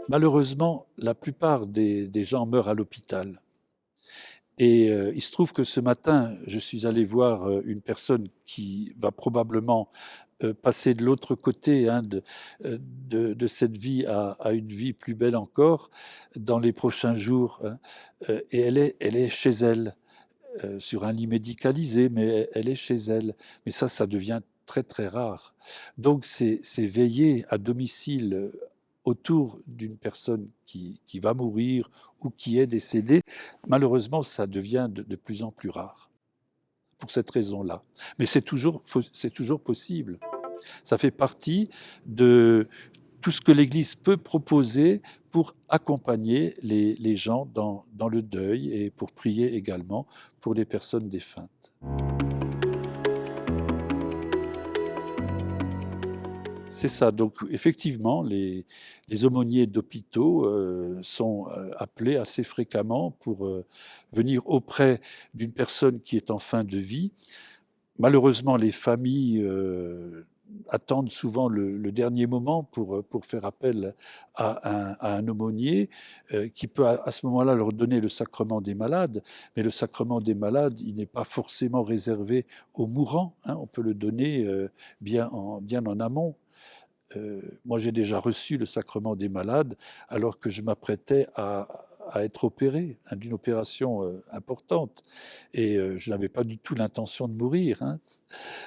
Malheureusement, la plupart des gens meurent à l'hôpital. Et il se trouve que ce matin, je suis allé voir une personne qui va probablement passer de l'autre côté, hein, de cette vie à une vie plus belle encore dans les prochains jours, hein. Et elle est chez elle, sur un lit médicalisé, mais elle est chez elle. Mais ça devient très très rare. Donc c'est veiller à domicile autour d'une personne qui va mourir ou qui est décédée. Malheureusement, ça devient de plus en plus rare pour cette raison-là. Mais c'est toujours possible. Ça fait partie de tout ce que l'Église peut proposer pour accompagner les gens dans le deuil et pour prier également pour les personnes défuntes. C'est ça, donc effectivement, les aumôniers d'hôpitaux sont appelés assez fréquemment pour venir auprès d'une personne qui est en fin de vie. Malheureusement, les familles attendent souvent le dernier moment pour faire appel à un aumônier qui peut à ce moment-là leur donner le sacrement des malades. Mais le sacrement des malades, il n'est pas forcément réservé aux mourants, hein. On peut le donner bien en amont. Moi, j'ai déjà reçu le sacrement des malades alors que je m'apprêtais à être opéré, hein, d'une opération importante. Et je n'avais pas du tout l'intention de mourir, hein.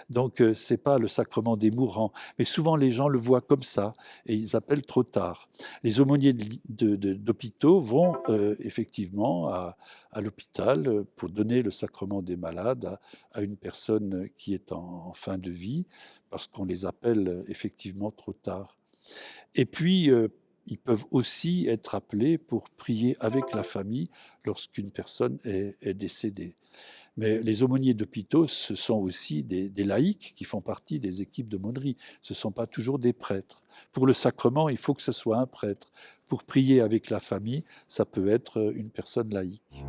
Donc, c'est pas le sacrement des mourants. Mais souvent, les gens le voient comme ça et ils appellent trop tard. Les aumôniers d'hôpitaux vont effectivement à l'hôpital pour donner le sacrement des malades à une personne qui est en fin de vie, parce qu'on les appelle effectivement trop tard. Et puis, ils peuvent aussi être appelés pour prier avec la famille lorsqu'une personne est décédée. Mais les aumôniers d'hôpitaux, ce sont aussi des laïcs qui font partie des équipes d'aumônerie. Ce ne sont pas toujours des prêtres. Pour le sacrement, il faut que ce soit un prêtre. Pour prier avec la famille, ça peut être une personne laïque.